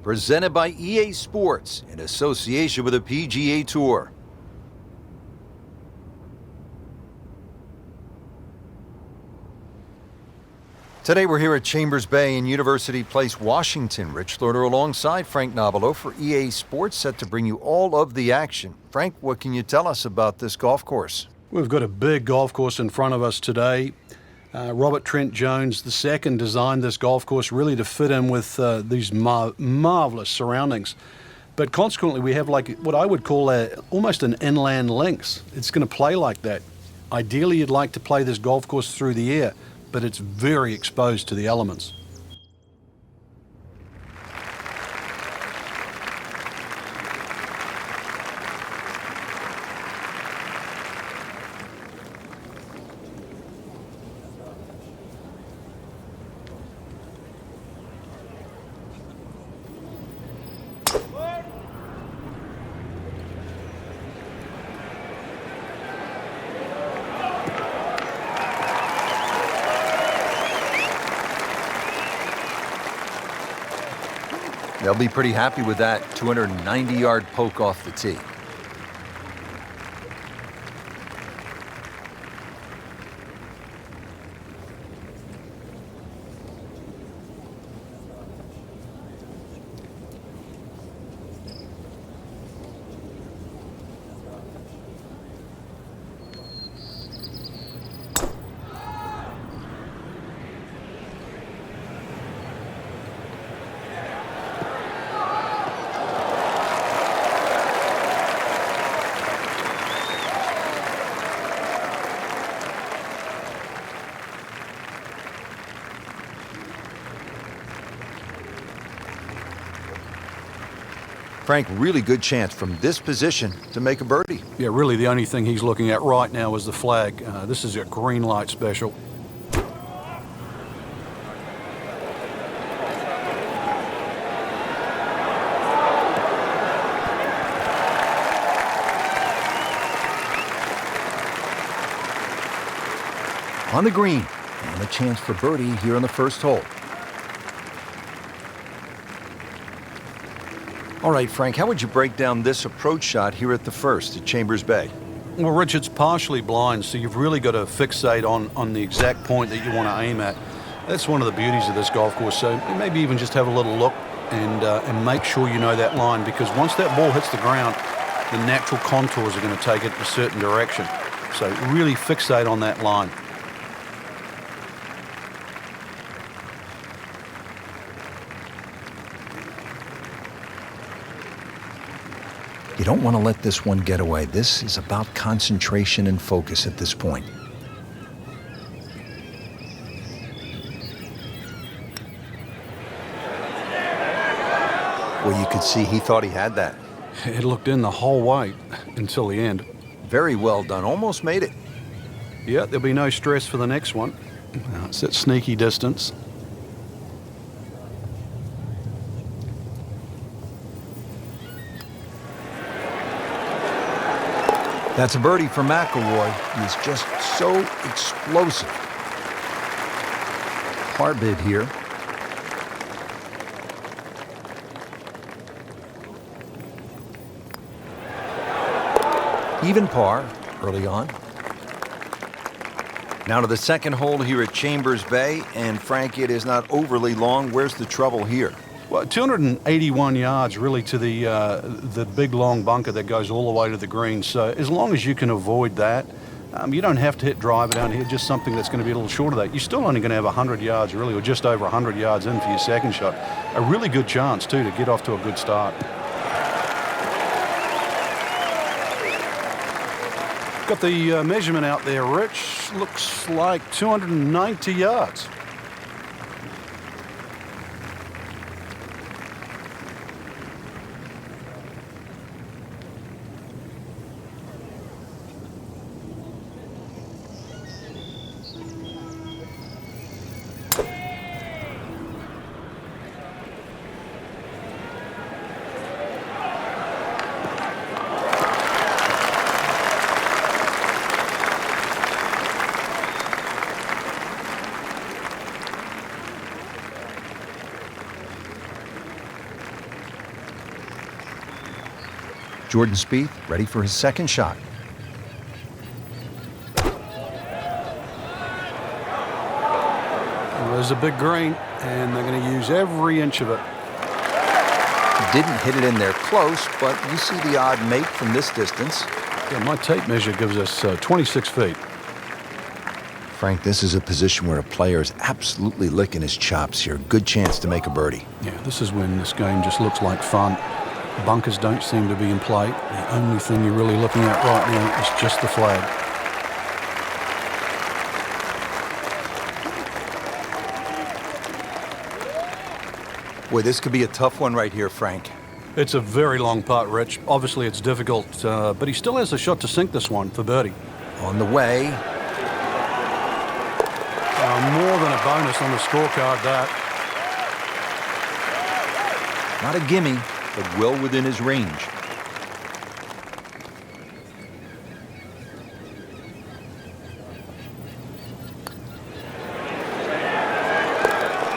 presented by EA Sports in association with the PGA Tour. Today we're here at Chambers Bay in University Place, Washington. Rich Lerner alongside Frank Nobilo for EA Sports, set to bring you all of the action. Frank, what can you tell us about this golf course? We've got a big golf course in front of us today. Robert Trent Jones II designed this golf course really to fit in with these marvelous surroundings. But consequently, we have like what I would call almost an inland links. It's going to play like that. Ideally, you'd like to play this golf course through the air, but it's very exposed to the elements. They'll be pretty happy with that 290-yard poke off the tee. Frank, really good chance from this position to make a birdie. Yeah, really the only thing he's looking at right now is the flag. This is a green light special. On the green, and a chance for birdie here on the first hole. All right, Frank, how would you break down this approach shot here at the first at Chambers Bay? Well, Rich, it's partially blind, so you've really got to fixate on the exact point that you want to aim at. That's one of the beauties of this golf course. So maybe even just have a little look and make sure you know that line, because once that ball hits the ground, the natural contours are going to take it a certain direction. So really fixate on that line. You don't want to let this one get away. This is about concentration and focus at this point. Well, you could see he thought he had that. It looked in the whole way until the end. Very well done. Almost made it. Yeah, there'll be no stress for the next one. It's at sneaky distance. That's a birdie for McIlroy. He's just so explosive. Par bid here. Even par early on. Now to the second hole here at Chambers Bay. And Frank, it is not overly long. Where's the trouble here? Well, 281 yards really to the big long bunker that goes all the way to the green. So as long as you can avoid that, you don't have to hit driver down here, just something that's going to be a little short of that. You're still only going to have 100 yards really, or just over 100 yards in for your second shot. A really good chance too to get off to a good start. Got the measurement out there, Rich. Looks like 290 yards. Jordan Spieth ready for his second shot. There's a big green, and they're going to use every inch of it. Didn't hit it in there close, but you see the odd make from this distance. Yeah, my tape measure gives us 26 feet. Frank, this is a position where a player is absolutely licking his chops here. Good chance to make a birdie. Yeah, this is when this game just looks like fun. Bunkers don't seem to be in play. The only thing you're really looking at right now is just the flag. Boy, this could be a tough one right here, Frank. It's a very long putt, Rich. Obviously, it's difficult, but he still has a shot to sink this one for birdie. On the way. More than a bonus on the scorecard, that. Not a gimme, but well within his range.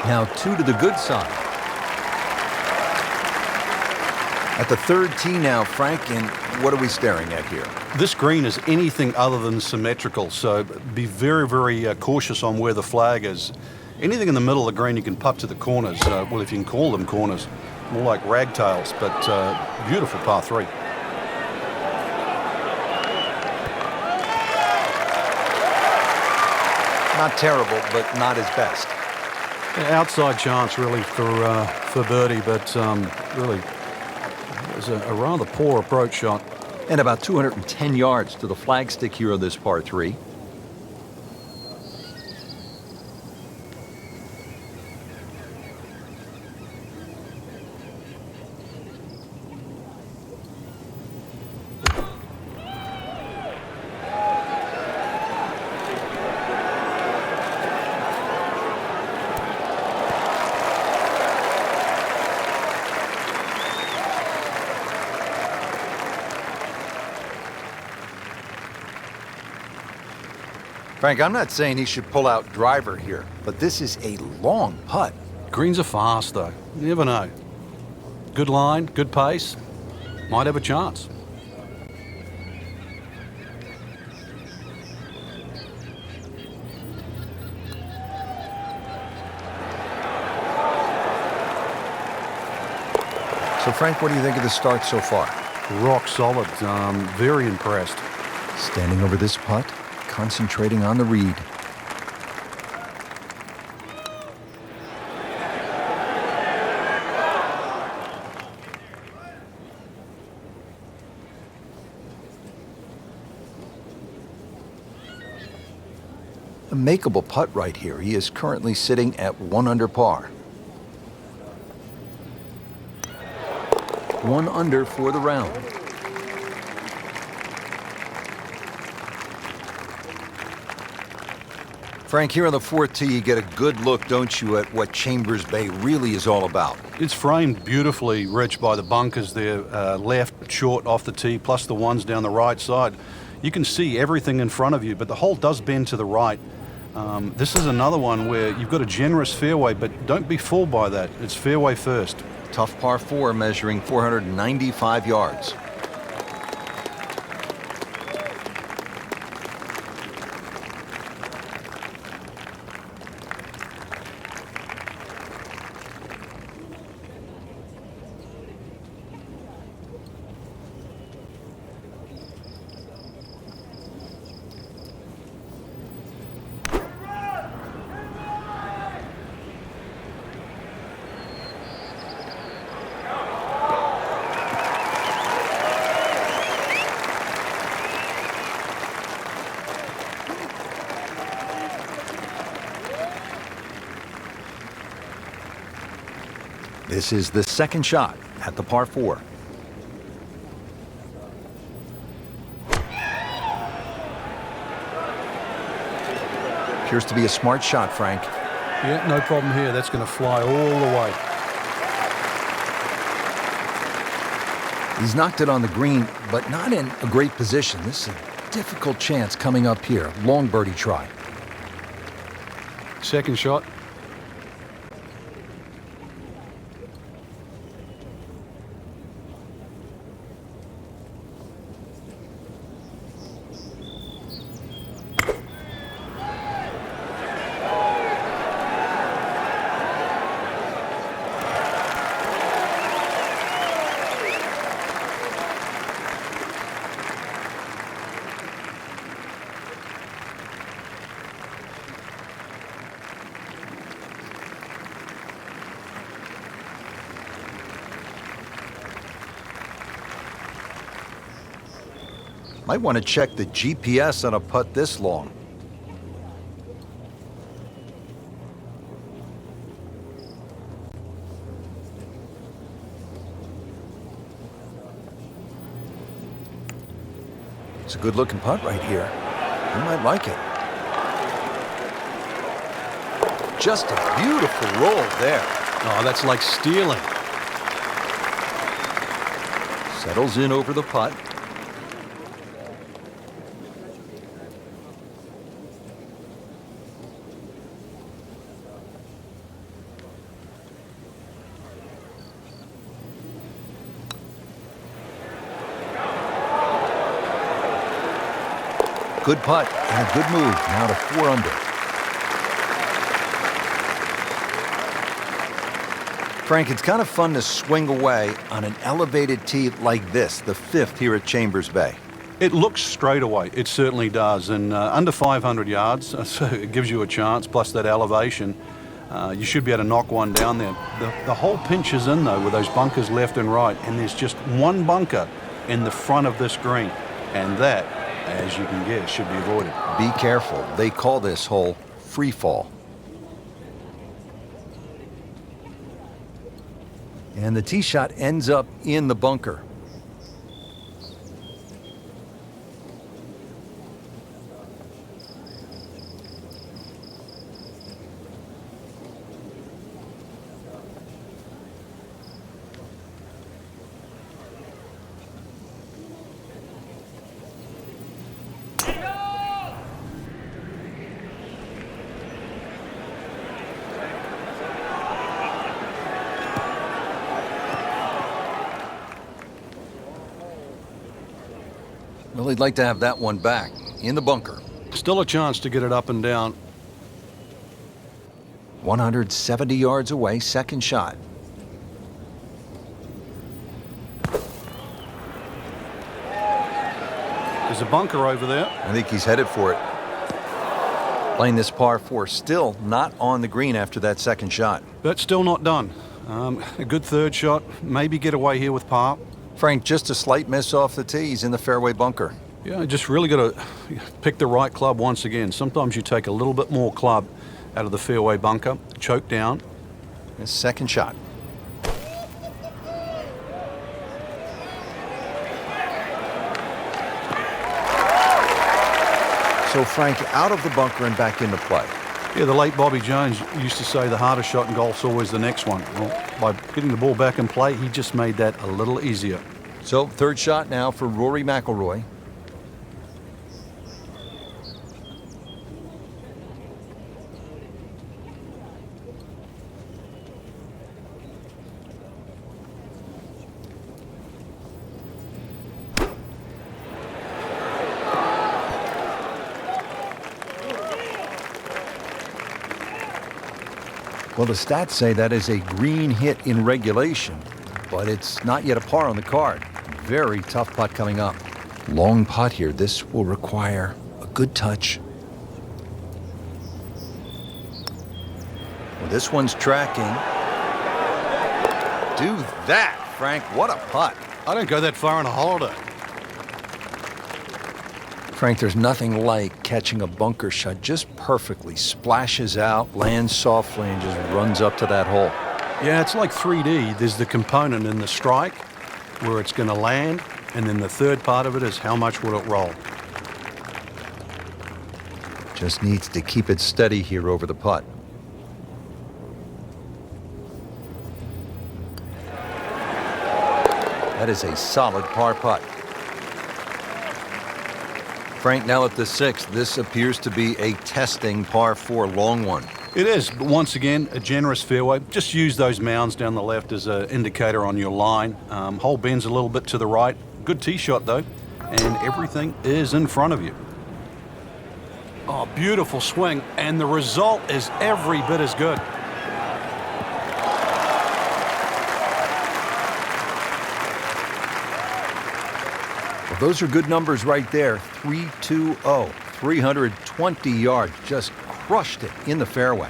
Now 2 to the good side. At the third tee now, Frank, and what are we staring at here? This green is anything other than symmetrical, so be very, very cautious on where the flag is. Anything in the middle of the green you can putt to the corners, well, if you can call them corners, more like ragtails, but beautiful par 3. Not terrible, but not his best. Outside chance, really, for birdie, but really, it was a rather poor approach shot. And about 210 yards to the flagstick here on this par 3. Frank, I'm not saying he should pull out driver here, but this is a long putt. Greens are fast, though. You never know. Good line, good pace. Might have a chance. So, Frank, what do you think of the start so far? Rock solid. Very impressed. Standing over this putt, concentrating on the read. A makeable putt right here. He is currently sitting at 1 under par. 1 under for the round. Frank, here on the 4th tee, you get a good look, don't you, at what Chambers Bay really is all about. It's framed beautifully, Rich, by the bunkers there, left, short, off the tee, plus the ones down the right side. You can see everything in front of you, but the hole does bend to the right. This is another one where you've got a generous fairway, but don't be fooled by that. It's fairway first. Tough par 4 measuring 495 yards. This is the second shot at the par 4. Appears to be a smart shot, Frank. Yeah, no problem here. That's going to fly all the way. He's knocked it on the green, but not in a great position. This is a difficult chance coming up here. Long birdie try. Second shot. Might want to check the GPS on a putt this long. It's a good-looking putt right here. You might like it. Just a beautiful roll there. Oh, that's like stealing. Settles in over the putt. Good putt and a good move. Now to 4 under. Frank, it's kind of fun to swing away on an elevated tee like this, the 5th here at Chambers Bay. It looks straight away. It certainly does. And under 500 yards, so it gives you a chance, plus that elevation. You should be able to knock one down there. The whole pinch is in, though, with those bunkers left and right. And there's just one bunker in the front of this green. And that, as you can guess, should be avoided. Be careful. They call this hole free fall. And the tee shot ends up in the bunker. Well, he'd like to have that one back in the bunker. Still a chance to get it up and down. 170 yards away, second shot. There's a bunker over there. I think he's headed for it. Playing this par 4, still not on the green after that second shot. But still not done. A good third shot. Maybe get away here with par. Frank, just a slight miss off the tee. He's in the fairway bunker. Yeah, just really got to pick the right club once again. Sometimes you take a little bit more club out of the fairway bunker, choke down. His second shot. So Frank out of the bunker and back into play. Yeah, the late Bobby Jones used to say the hardest shot in golf's always the next one. Well, by getting the ball back in play, he just made that a little easier. So third shot now for Rory McIlroy. Well, the stats say that is a green hit in regulation, but it's not yet a par on the card. Very tough putt coming up. Long putt here. This will require a good touch. Well, this one's tracking. Do that, Frank. What a putt. I don't go that far on a holiday. Frank, there's nothing like catching a bunker shot just perfectly. Splashes out, lands softly, and just runs up to that hole. Yeah, it's like 3D. There's the component in the strike where it's going to land, and then the third part of it is how much will it roll. Just needs to keep it steady here over the putt. That is a solid par putt. Frank, now at the 6th, this appears to be a testing par 4 long one. It is, but once again, a generous fairway. Just use those mounds down the left as an indicator on your line. Hole bends a little bit to the right. Good tee shot, though, and everything is in front of you. Oh, beautiful swing, and the result is every bit as good. Those are good numbers right there. 320, 320 yards. Just crushed it in the fairway.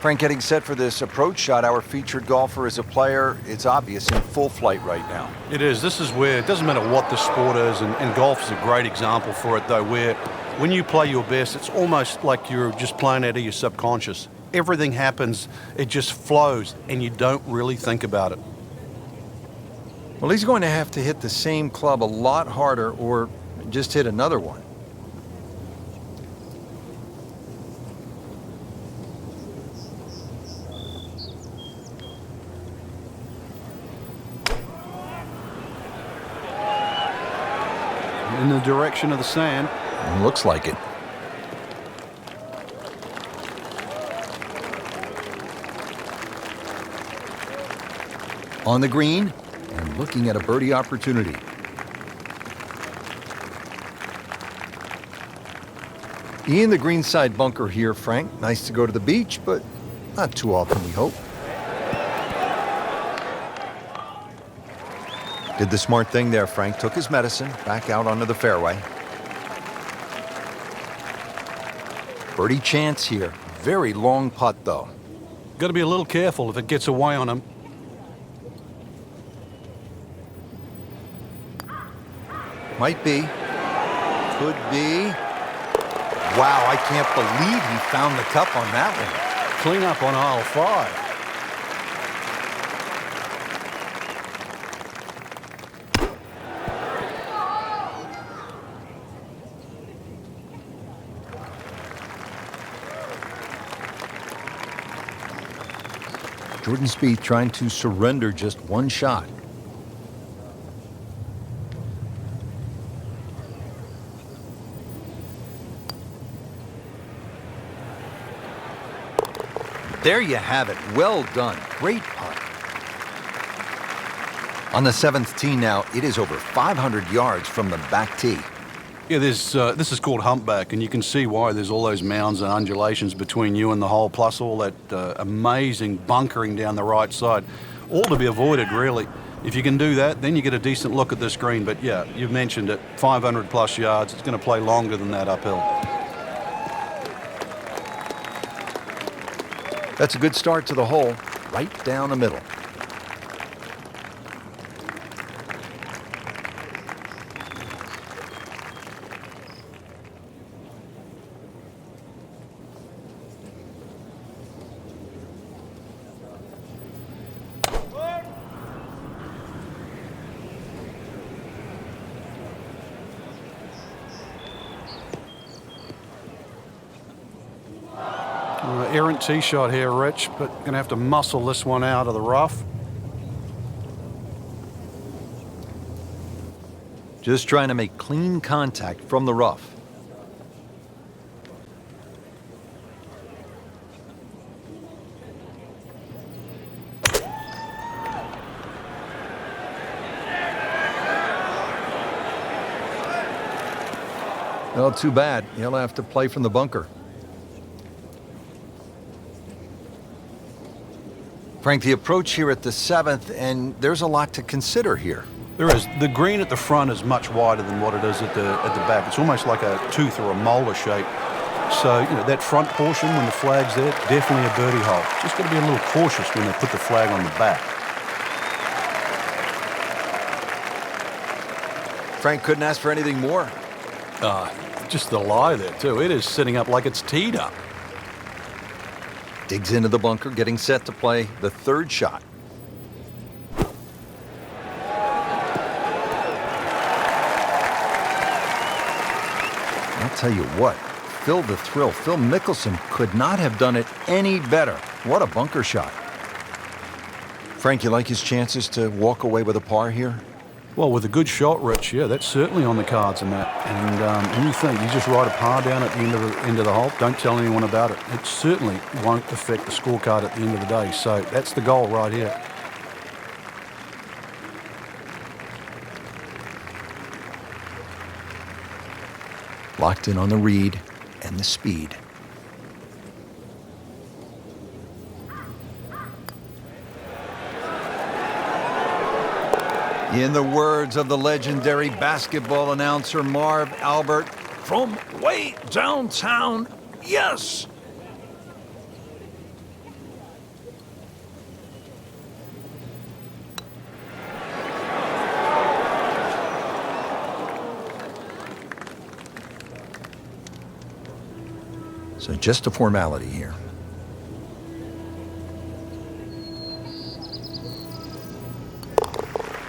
Frank, getting set for this approach shot. Our featured golfer is a player, it's obvious, in full flight right now. It is. This is where it doesn't matter what the sport is, and golf is a great example for it, though, where when you play your best, it's almost like you're just playing out of your subconscious. Everything happens, it just flows, and you don't really think about it. Well, he's going to have to hit the same club a lot harder or just hit another one. In the direction of the sand. Looks like it. On the green and looking at a birdie opportunity. In the greenside bunker here, Frank. Nice to go to the beach, but not too often, we hope. Did the smart thing there, Frank. Took his medicine, back out onto the fairway. Birdie chance here. Very long putt, though. Got to be a little careful if it gets away on him. Might be. Could be. Wow, I can't believe he found the cup on that one. Clean up on aisle 5. Jordan Spieth trying to surrender just one shot. There you have it. Well done. Great putt. On the 7th tee now, it is over 500 yards from the back tee. Yeah, this is called humpback, and you can see why there's all those mounds and undulations between you and the hole, plus all that amazing bunkering down the right side. All to be avoided, really. If you can do that, then you get a decent look at this green. But yeah, you've mentioned it, 500 plus yards. It's going to play longer than that uphill. That's a good start to the hole, right down the middle. Errant tee shot here, Rich, but going to have to muscle this one out of the rough. Just trying to make clean contact from the rough. Well, too bad. He'll have to play from the bunker. Frank, the approach here at the 7th, and there's a lot to consider here. There is. The green at the front is much wider than what it is at the back. It's almost like a tooth or a molar shape. So, you know, that front portion, when the flag's there, definitely a birdie hole. Just got to be a little cautious when they put the flag on the back. Frank couldn't ask for anything more. Just the lie there, too. It is sitting up like it's teed up. Digs into the bunker, getting set to play the 3rd shot. I'll tell you what, Phil the Thrill, Phil Mickelson could not have done it any better. What a bunker shot. Frank, you like his chances to walk away with a par here? Well, with a good shot, Rich, yeah, that's certainly on the cards in that. And you think you just ride a par down at the end of the hole, don't tell anyone about it. It certainly won't affect the scorecard at the end of the day. So that's the goal right here. Locked in on the read and the speed. In the words of the legendary basketball announcer Marv Albert, from way downtown, yes. So just a formality here.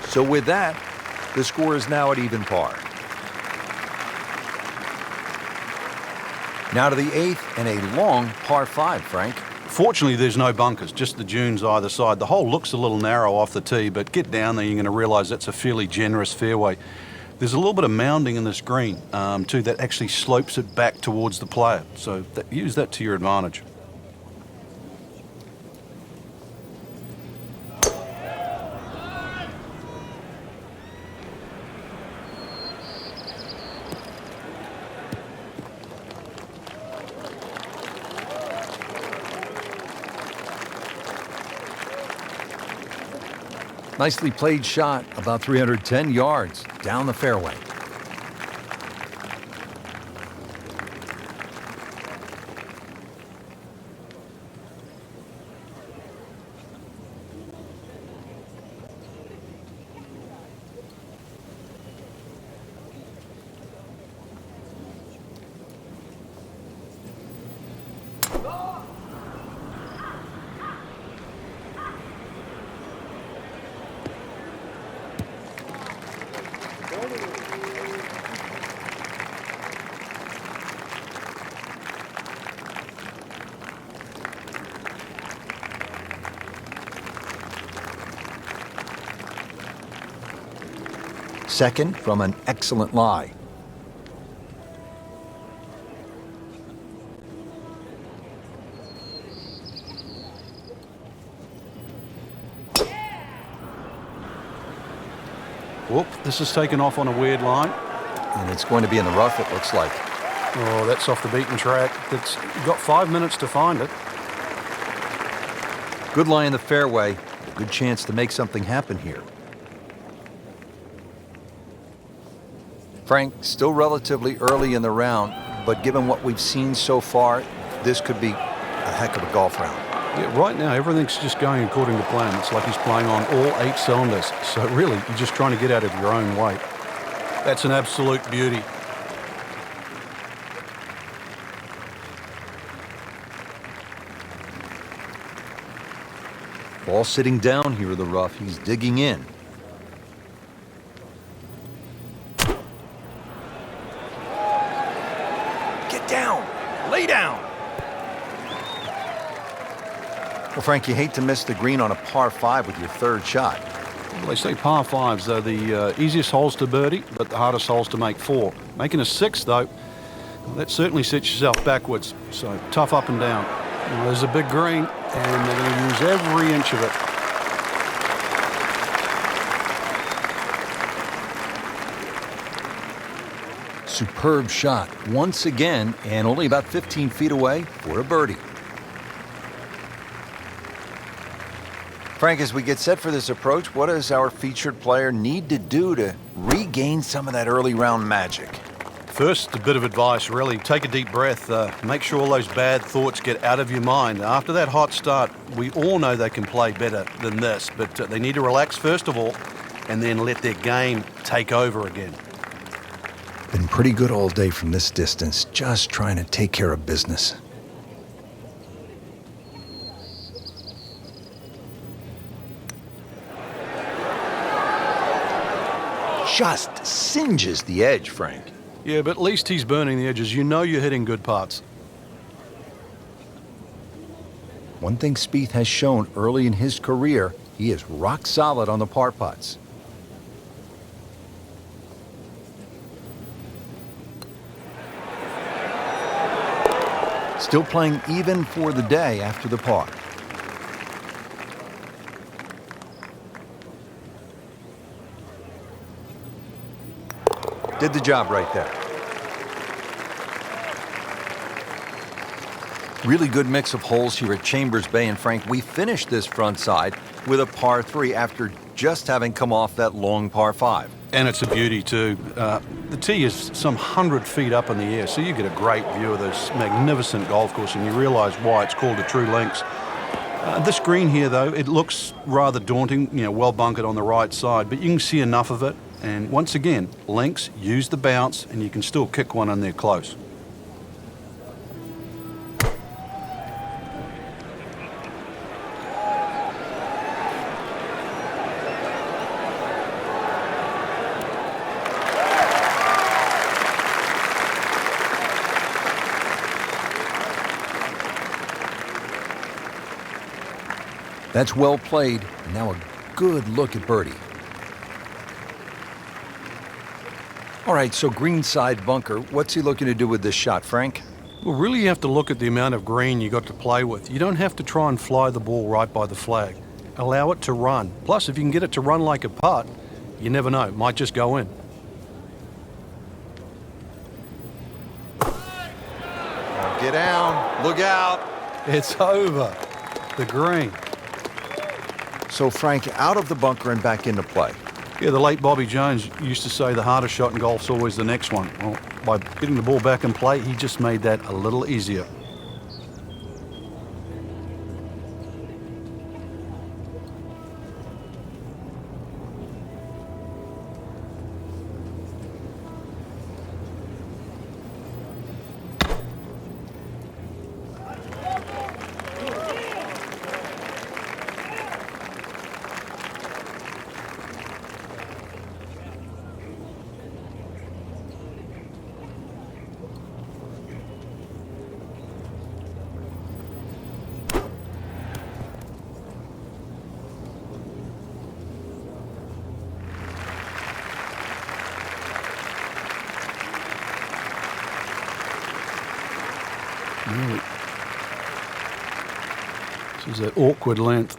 So with that, the score is now at even par. Now to the 8th and a long par 5, Frank. Fortunately, there's no bunkers, just the dunes either side. The hole looks a little narrow off the tee, but get down there, you're going to realise that's a fairly generous fairway. There's a little bit of mounding in this green, too, that actually slopes it back towards the player. So use that to your advantage. Nicely played shot, about 310 yards down the fairway. Second from an excellent lie. Whoop, this is taken off on a weird line. And it's going to be in the rough, it looks like. Oh, that's off the beaten track. You've got 5 minutes to find it. Good lie in the fairway. A good chance to make something happen here. Frank, still relatively early in the round, but given what we've seen so far, this could be a heck of a golf round. Yeah, right now, everything's just going according to plan. It's like he's playing on all 8 cylinders. So really, you're just trying to get out of your own way. That's an absolute beauty. Ball sitting down here in the rough. He's digging in. Get down. Lay down. Well, Frank, you hate to miss the green on a par 5 with your third shot. Well, they say par 5s are the easiest holes to birdie, but the hardest holes to make 4. Making a 6, though, that certainly sets yourself backwards. So tough up and down. Well, there's a big green, and they're going to use every inch of it. Superb shot once again, and only about 15 feet away for a birdie. Frank, as we get set for this approach, what does our featured player need to do to regain some of that early round magic? First, a bit of advice, really. Take a deep breath. Make sure all those bad thoughts get out of your mind. After that hot start, we all know they can play better than this, but they need to relax first of all, and then let their game take over again. Been pretty good all day from this distance, just trying to take care of business. Just singes the edge, Frank. Yeah, but at least he's burning the edges. You know you're hitting good putts. One thing Spieth has shown early in his career, he is rock solid on the par putts. Still playing even for the day after the par. Did the job right there. Really good mix of holes here at Chambers Bay, and Frank, we finished this front side with a par 3 after just having come off that long par 5. And it's a beauty too. The tee is some 100 feet up in the air, so you get a great view of this magnificent golf course, and you realize why it's called a true links. This green here, though, it looks rather daunting, well bunkered on the right side, but you can see enough of it. And once again, links, use the bounce, and you can still kick one in there close. That's well played. And now a good look at birdie. All right, so greenside bunker. What's he looking to do with this shot, Frank? Well, really you have to look at the amount of green you got to play with. You don't have to try and fly the ball right by the flag. Allow it to run. Plus, if you can get it to run like a putt, you never know. It might just go in. Get down. Look out. It's over. The green. So, Frank, out of the bunker and back into play. Yeah, the late Bobby Jones used to say the hardest shot in golf's always the next one. Well, by getting the ball back in play, he just made that a little easier. Really. This is that awkward length.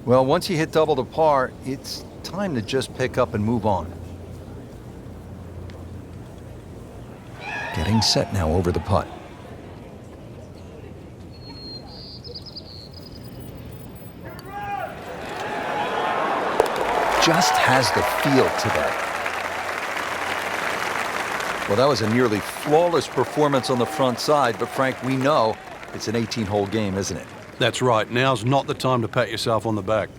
Well, once you hit double to par, it's time to just pick up and move on. Getting set now over the putt. Just has the feel today. Well, that was a nearly flawless performance on the front side, but Frank, we know it's an 18-hole game, isn't it? That's right. Now's not the time to pat yourself on the back.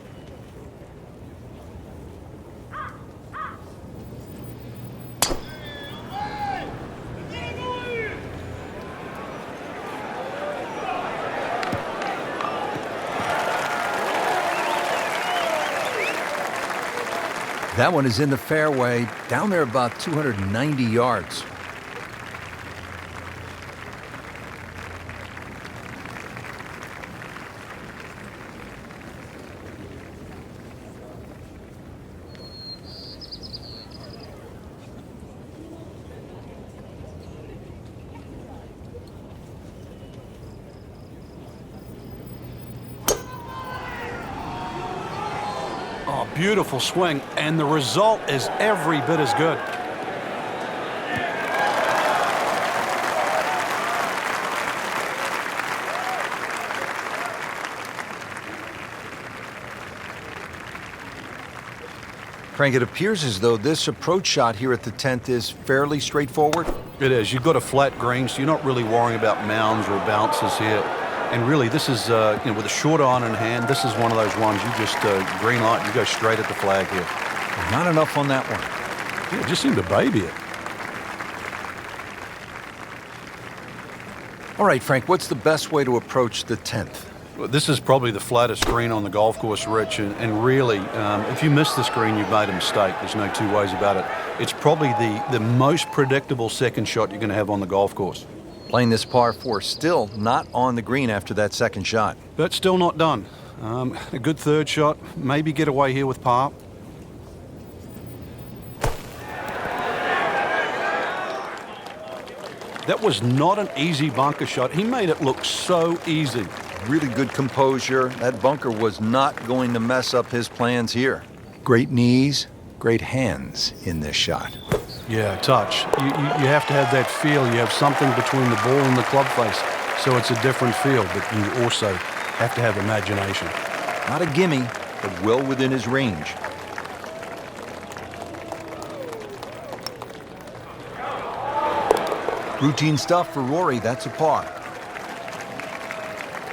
That one is in the fairway, down there about 290 yards. Oh, beautiful swing, and the result is every bit as good. Frank, it appears as though this approach shot here at the 10th is fairly straightforward. It is. You've got a flat green, so you're not really worrying about mounds or bounces here. And really, this is, with a short iron in hand, this is one of those ones you just green light, you go straight at the flag here. Not enough on that one. Yeah, just seemed to baby it. All right, Frank, what's the best way to approach the 10th? Well, this is probably the flattest green on the golf course, Rich, and really, if you miss this green, you've made a mistake. There's no two ways about it. It's probably the most predictable second shot you're going to have on the golf course. Playing this par 4, still not on the green after that second shot. But still not done. A good third shot, maybe get away here with par. That was not an easy bunker shot. He made it look so easy. Really good composure. That bunker was not going to mess up his plans here. Great knees, great hands in this shot. Yeah, touch. You have to have that feel. You have something between the ball and the club face, so it's a different feel, but you also have to have imagination. Not a gimme, but well within his range. Routine stuff for Rory, that's a par.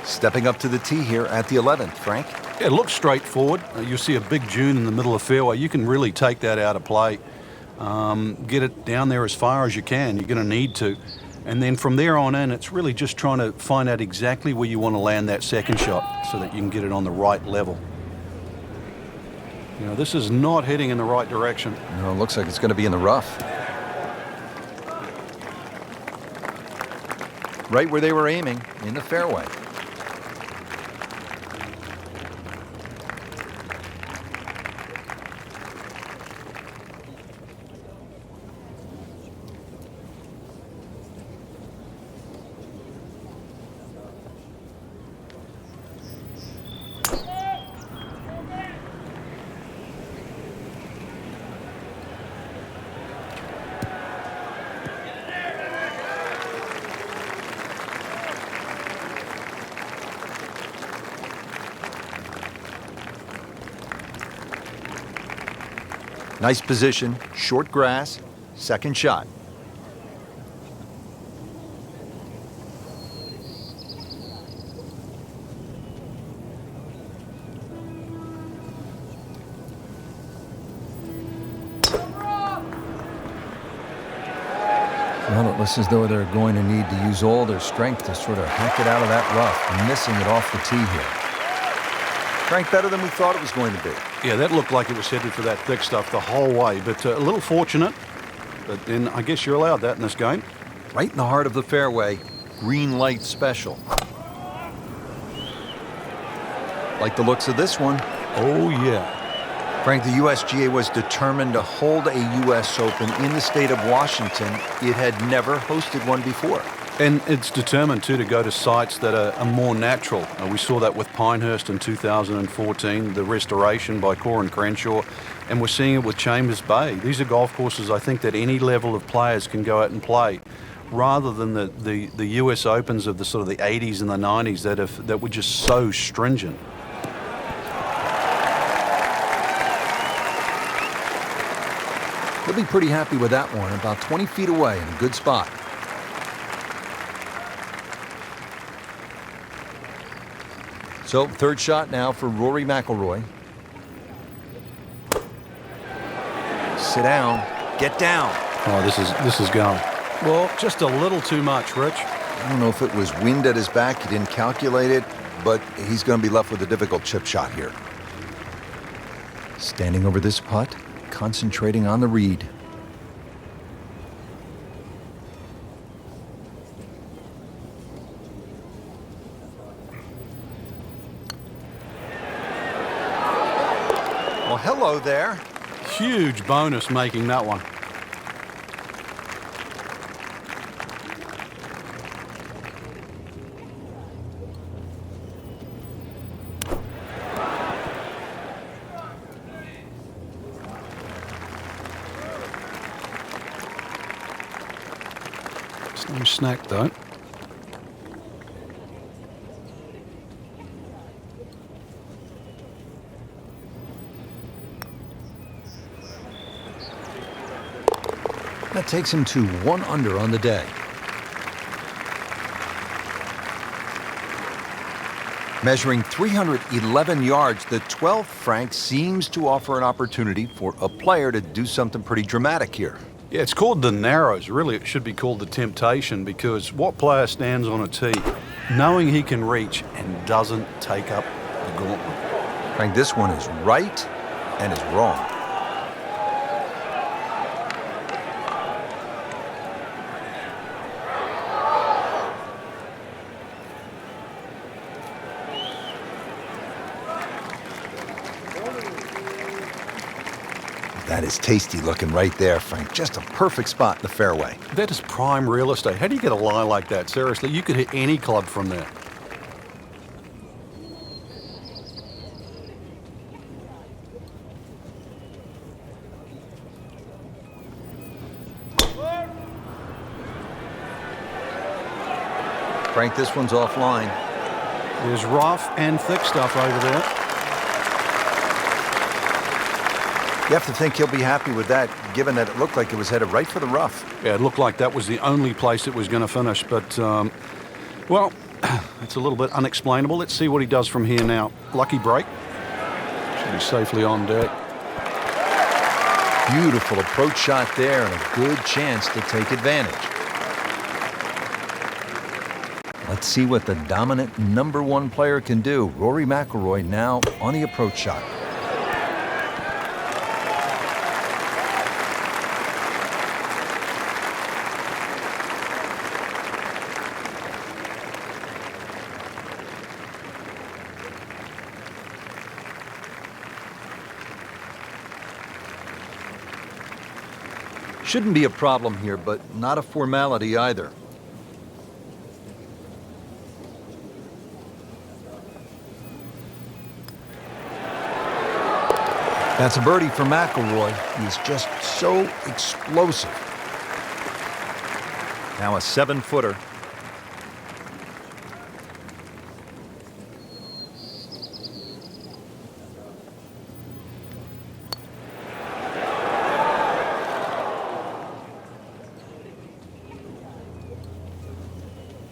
Stepping up to the tee here at the 11th, Frank. It looks straightforward. You'll see a big dune in the middle of the fairway. You can really take that out of play. Get it down there as far as you can. You're going to need to. And then from there on in, it's really just trying to find out exactly where you want to land that second shot so that you can get it on the right level. You know, this is not heading in the right direction. No, it looks like it's going to be in the rough. right where they were aiming, in the fairway. Nice position, short grass, second shot. Well, it looks as though they're going to need to use all their strength to sort of hack it out of that rough, missing it off the tee here. Frank, better than we thought it was going to be. Yeah, that looked like it was headed for that thick stuff the whole way, but a little fortunate. But then I guess you're allowed that in this game. Right in the heart of the fairway, green light special. Like the looks of this one. Oh, yeah. Frank, the USGA was determined to hold a U.S. Open in the state of Washington. It had never hosted one before. And it's determined, too, to go to sites that are more natural. We saw that with Pinehurst in 2014, the restoration by Corin Crenshaw, and we're seeing it with Chambers Bay. These are golf courses, I think, that any level of players can go out and play, rather than the US Opens of the sort of the 80s and the 90s that were just so stringent. He'll be pretty happy with that one, about 20 feet away in a good spot. So, third shot now for Rory McIlroy. Sit down. Get down. Oh, this is going. Well, just a little too much, Rich. I don't know if it was wind at his back. He didn't calculate it, but he's going to be left with a difficult chip shot here. Standing over this putt, concentrating on the read. Well, hello there. Huge bonus making that one. It's no snack though. That takes him to 1 under on the day. Measuring 311 yards, the 12th Frank seems to offer an opportunity for a player to do something pretty dramatic here. Yeah, it's called the Narrows. Really, it should be called the Temptation, because what player stands on a tee knowing he can reach and doesn't take up the gauntlet? Frank, this one is right and is wrong. That is tasty looking right there, Frank. Just a perfect spot in the fairway. That is prime real estate. How do you get a lie like that? Seriously, you could hit any club from there. Frank, this one's offline. There's rough and thick stuff over there. You have to think he'll be happy with that, given that it looked like it was headed right for the rough. Yeah, it looked like that was the only place it was going to finish. But, well, it's a little bit unexplainable. Let's see what he does from here now. Lucky break. Should be safely on deck. Beautiful approach shot there and a good chance to take advantage. Let's see what the dominant #1 player can do. Rory McIlroy now on the approach shot. Shouldn't be a problem here, but not a formality either. That's a birdie for McIlroy. He's just so explosive. Now a 7-footer.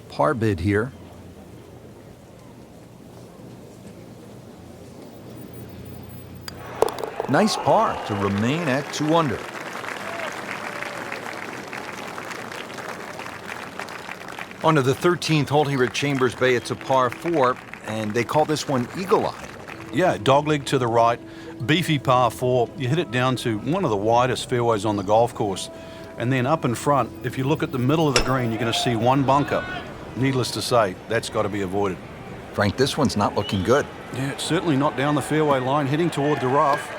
Par bid here. Nice par to remain at 2 under. On to the 13th hole here at Chambers Bay. It's a par 4, and they call this one Eagle Eye. Yeah, dogleg to the right, beefy par 4. You hit it down to one of the widest fairways on the golf course. And then up in front, if you look at the middle of the green, you're going to see one bunker. Needless to say, that's got to be avoided. Frank, this one's not looking good. Yeah, it's certainly not down the fairway line, heading toward the rough.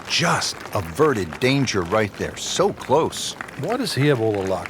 Just averted danger right there. So close. Why does he have all the luck?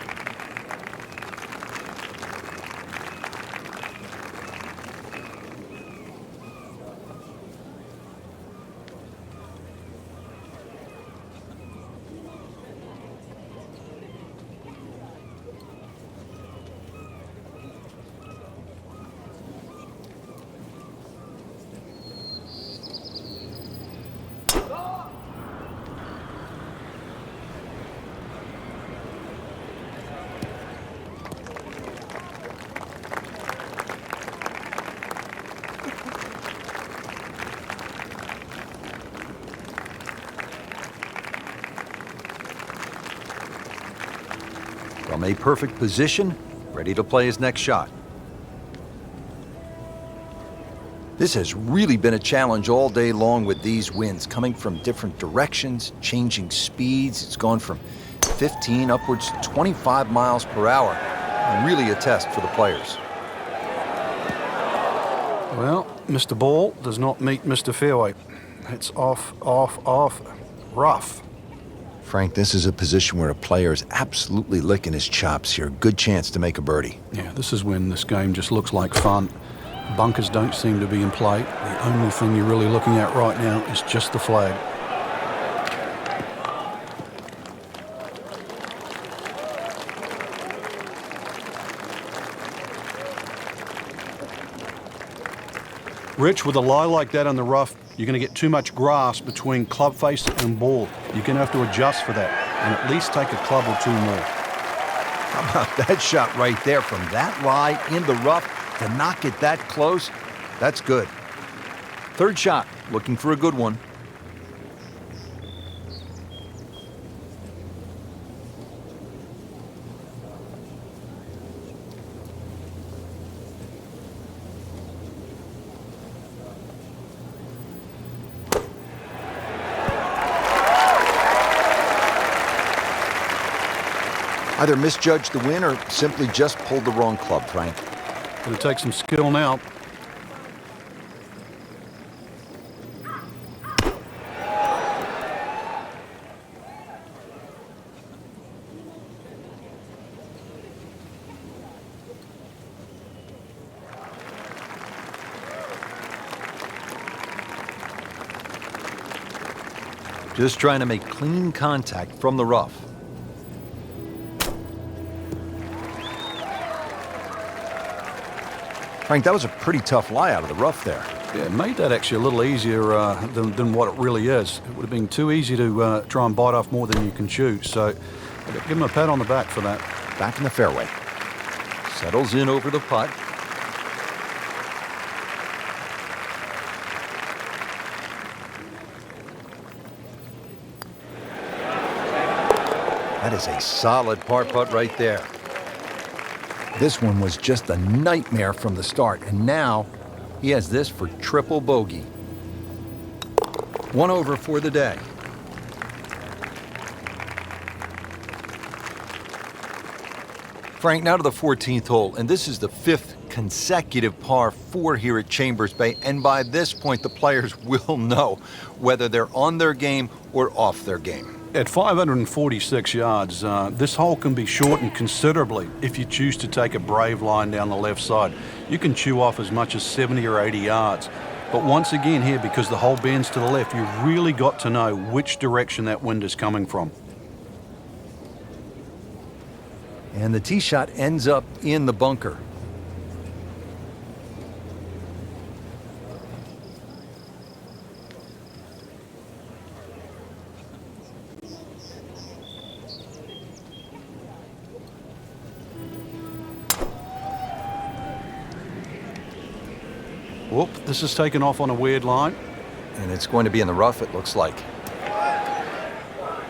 From a perfect position, ready to play his next shot. This has really been a challenge all day long with these winds coming from different directions, changing speeds. It's gone from 15 upwards to 25 miles per hour. Really a test for the players. Well, Mr. Ball does not meet Mr. Fairway. It's off, off, off, rough. Frank, this is a position where a player is absolutely licking his chops here. Good chance to make a birdie. Yeah, this is when this game just looks like fun. Bunkers don't seem to be in play. The only thing you're really looking at right now is just the flag. Rich, with a lie like that on the rough, you're going to get too much grass between club face and ball. You're going to have to adjust for that and at least take a club or two more. How about that shot right there from that lie in the rough to knock it that close? That's good. Third shot, looking for a good one. Either misjudged the win or simply just pulled the wrong club, Frank. Going to take some skill now. Just trying to make clean contact from the rough. Frank, that was a pretty tough lie out of the rough there. Yeah, it made that actually a little easier than what it really is. It would have been too easy to try and bite off more than you can chew. So I've got to give him a pat on the back for that. Back in the fairway. Settles in over the putt. That is a solid par putt right there. This one was just a nightmare from the start, and now he has this for triple bogey. 1 over for the day. Frank, now to the 14th hole, and this is the 5th consecutive par 4 here at Chambers Bay, and by this point, the players will know whether they're on their game or off their game. At 546 yards, this hole can be shortened considerably if you choose to take a brave line down the left side. You can chew off as much as 70 or 80 yards. But once again here, because the hole bends to the left, you've really got to know which direction that wind is coming from. And the tee shot ends up in the bunker. Whoop, this is taken off on a weird line. And it's going to be in the rough, it looks like.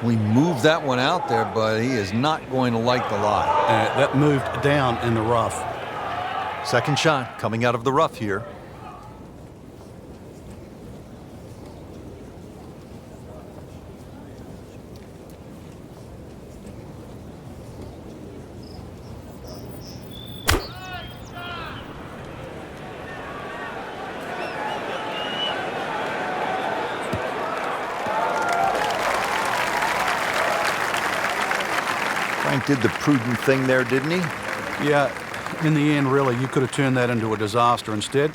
We moved that one out there, but he is not going to like the lie. That moved down in the rough. Second shot coming out of the rough here. Frank did the prudent thing there, didn't he? Yeah, in the end, really, you could have turned that into a disaster instead.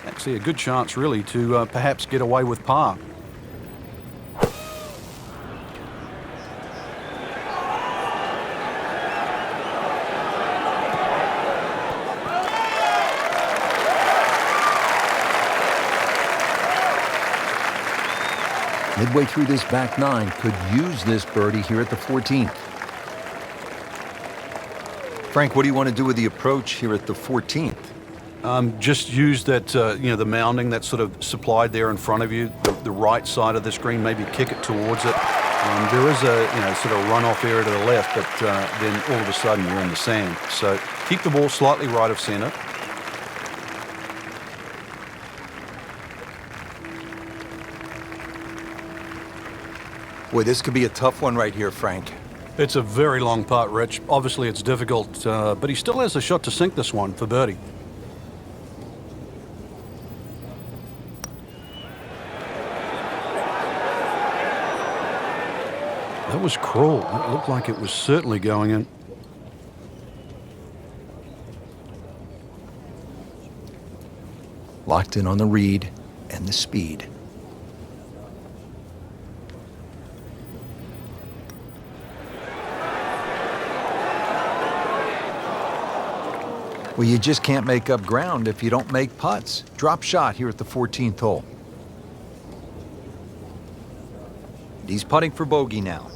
Actually, a good chance, really, to perhaps get away with par. Midway through this back nine, could use this birdie here at the 14th. Frank, what do you want to do with the approach here at the 14th? Just use that, the mounding that's sort of supplied there in front of you, the right side of the screen, maybe kick it towards it. There is a, sort of runoff area to the left, but then all of a sudden you're in the sand. So keep the ball slightly right of center. Boy, this could be a tough one right here, Frank. It's a very long putt, Rich. Obviously, it's difficult, but he still has a shot to sink this one for birdie. That was cruel. It looked like it was certainly going in. Locked in on the read and the speed. Well, you just can't make up ground if you don't make putts. Drop shot here at the 14th hole. He's putting for bogey now.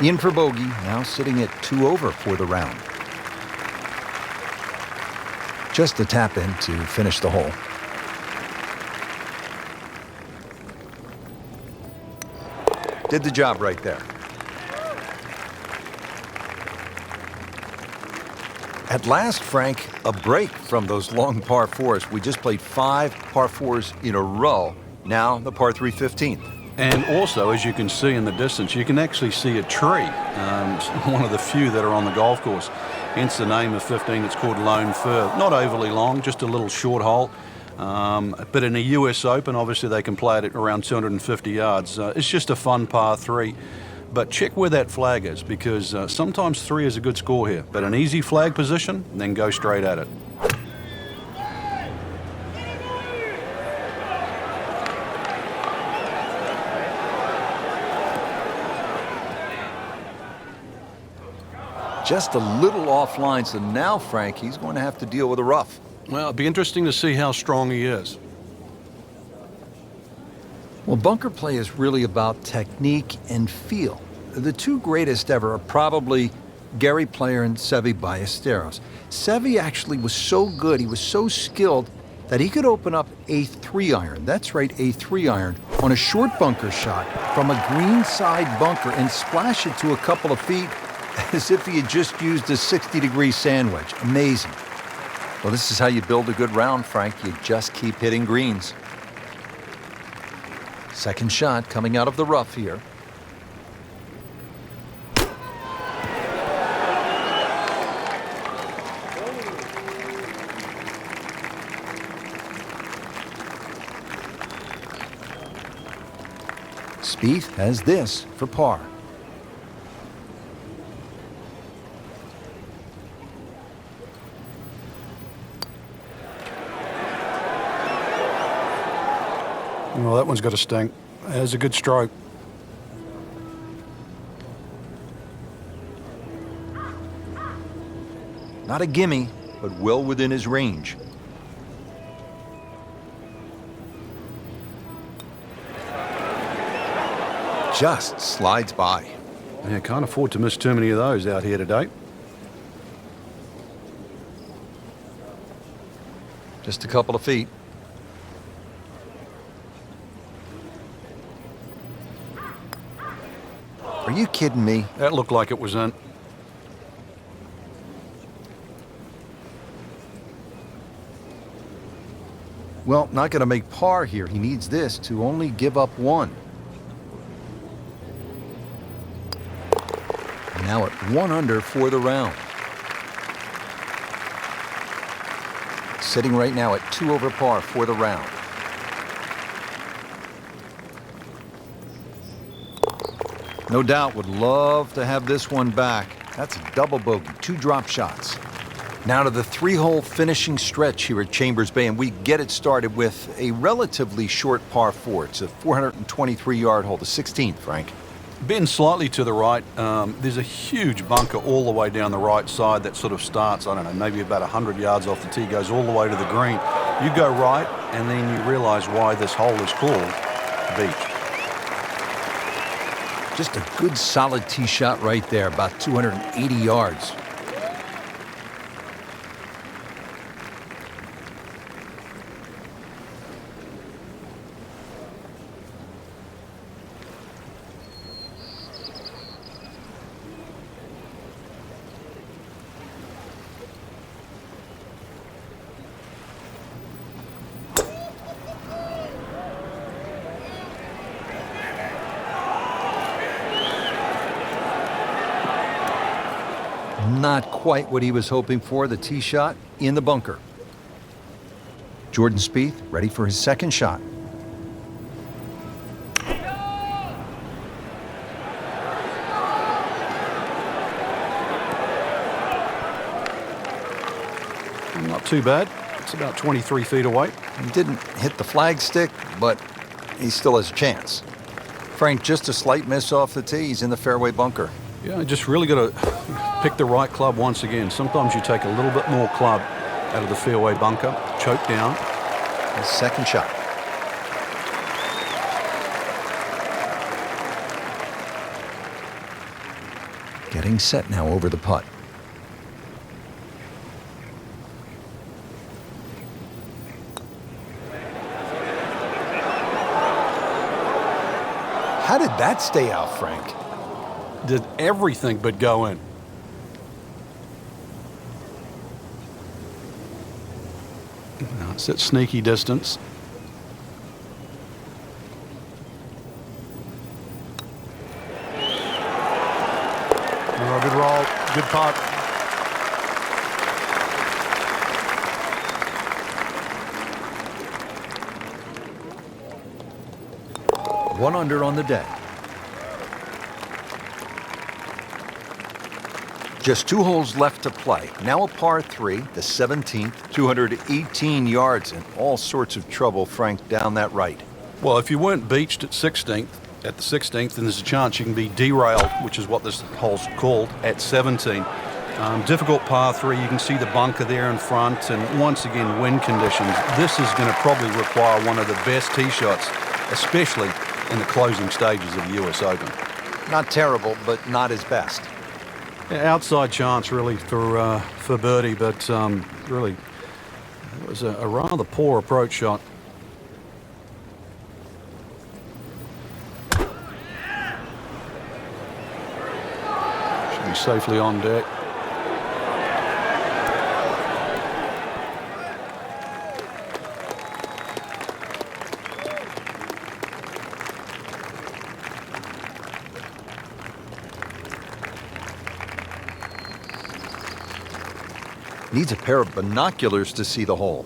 In for bogey, now sitting at 2 over for the round. Just a tap in to finish the hole. Did the job right there. At last, Frank, a break from those long par 4s. We just played 5 par 4s in a row. Now the par 3 15th. And also, as you can see in the distance, you can actually see a tree. One of the few that are on the golf course. Hence the name of 15. It's called Lone Fir. Not overly long, just a little short hole. But in a US Open, obviously they can play it at around 250 yards. It's just a fun par 3. But check where that flag is, because sometimes 3 is a good score here. But an easy flag position, then go straight at it. Just a little offline, so now, Frank, he's going to have to deal with a rough. Well, it'll be interesting to see how strong he is. Well, bunker play is really about technique and feel. The two greatest ever are probably Gary Player and Seve Ballesteros. Seve actually was so good, he was so skilled, that he could open up a 3-iron, that's right, a 3-iron, on a short bunker shot from a green side bunker and splash it to a couple of feet as if he had just used a 60-degree sand wedge. Amazing. Well, this is how you build a good round, Frank. You just keep hitting greens. Second shot coming out of the rough here. Spieth has this for par. Well, that one's got a stink. That's a good stroke. Not a gimme, but well within his range. Just slides by. Yeah, can't afford to miss too many of those out here today. Just a couple of feet. Are you kidding me? That looked like it was in. Well, not going to make par here. He needs this to only give up one. Now at 1 under for the round. Sitting right now at 2 over par for the round. No doubt would love to have this one back. That's a double bogey, 2 drop shots. Now to the 3-hole finishing stretch here at Chambers Bay, and we get it started with a relatively short par 4. It's a 423-yard hole, the 16th, Frank. Bend slightly to the right. There's a huge bunker all the way down the right side that sort of starts, I don't know, maybe about 100 yards off the tee, goes all the way to the green. You go right, and then you realize why this hole is called Beach. Just a good solid tee shot right there, about 280 yards. Not quite what he was hoping for, the tee shot in the bunker. Jordan Spieth ready for his second shot. Not too bad. It's about 23 feet away. He didn't hit the flagstick, but he still has a chance. Frank, just a slight miss off the tee. He's in the fairway bunker. Yeah, just really got to pick the right club once again. Sometimes you take a little bit more club out of the fairway bunker, choke down. His second shot. Getting set now over the putt. How did that stay out, Frank? Did everything but go in. Now it's at sneaky distance. Oh, good roll, good putt. One under on the day. Just 2 holes left to play. Now a par 3, the 17th, 218 yards, and all sorts of trouble, Frank, down that right. Well, if you weren't beached at the 16th, then there's a chance you can be derailed, which is what this hole's called, at 17. Difficult par 3. You can see the bunker there in front, and once again, wind conditions. This is going to probably require one of the best tee shots, especially in the closing stages of the US Open. Not terrible, but not his best. Yeah, outside chance, really, for birdie, but really, it was a rather poor approach shot. Should be safely on deck. Needs a pair of binoculars to see the hole.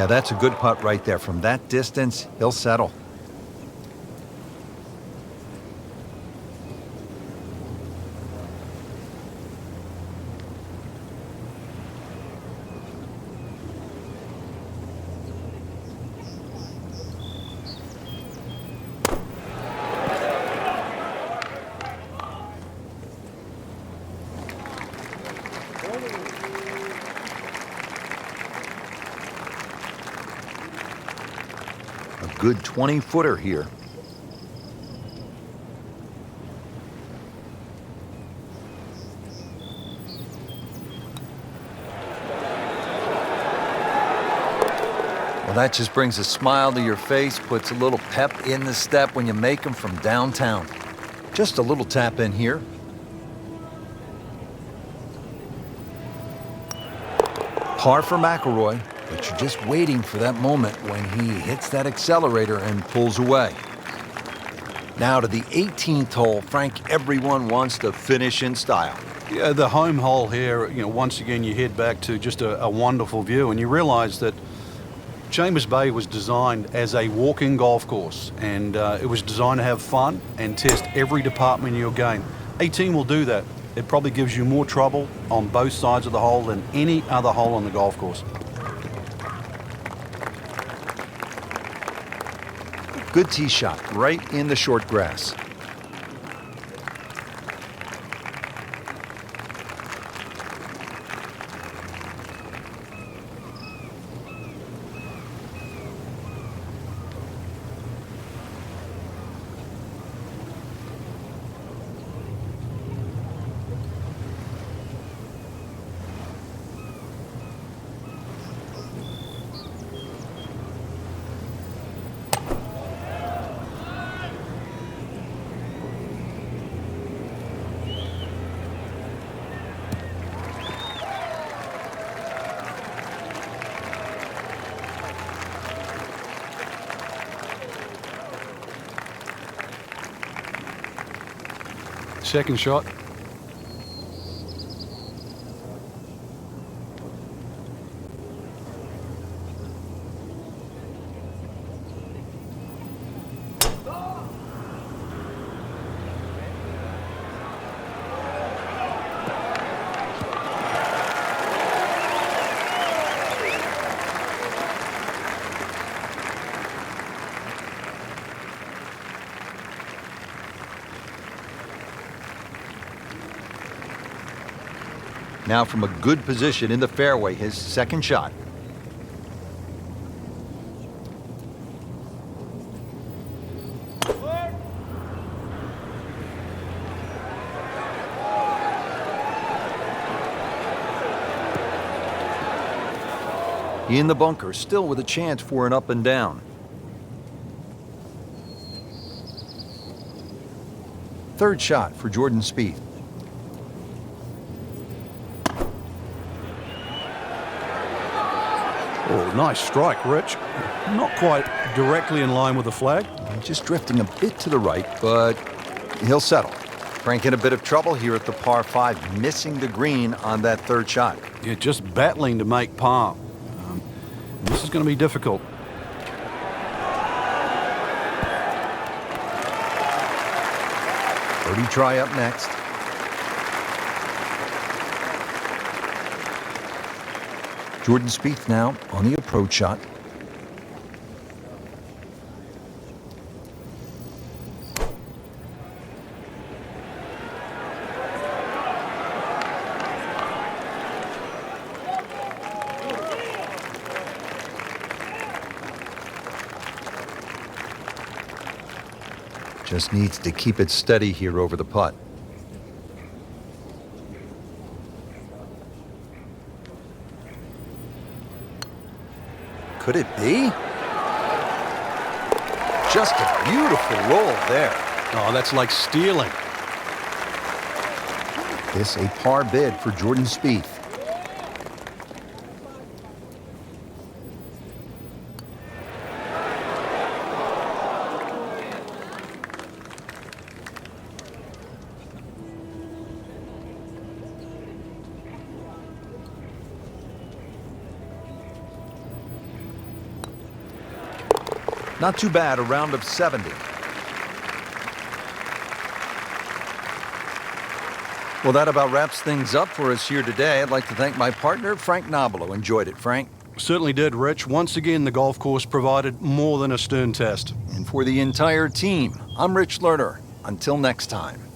Yeah, that's a good putt right there. From that distance, he'll settle. A good 20-footer here. Well, that just brings a smile to your face, puts a little pep in the step when you make them from downtown. Just a little tap in here. Par for McIlroy, but you're just waiting for that moment when he hits that accelerator and pulls away. Now to the 18th hole. Frank, everyone wants to finish in style. Yeah, the home hole here, once again you head back to just a wonderful view, and you realize that Chambers Bay was designed as a walking golf course, and it was designed to have fun and test every department of your game. 18 will do that. It probably gives you more trouble on both sides of the hole than any other hole on the golf course. Good tee shot right in the short grass. Second shot. Now from a good position in the fairway, his second shot. In the bunker, still with a chance for an up and down. Third shot for Jordan Spieth. Oh, nice strike, Rich. Not quite directly in line with the flag. Just drifting a bit to the right, but he'll settle. Frank in a bit of trouble here at the par 5, missing the green on that third shot. Yeah, just battling to make par. This is going to be difficult. Birdie try up next. Jordan Spieth now on the approach shot. Just needs to keep it steady here over the putt. Could it be? Just a beautiful roll there. Oh, that's like stealing. This a par bid for Jordan Spieth. Not too bad, a round of 70. Well, that about wraps things up for us here today. I'd like to thank my partner, Frank Nobilo. Enjoyed it, Frank. Certainly did, Rich. Once again, the golf course provided more than a stern test. And for the entire team, I'm Rich Lerner. Until next time.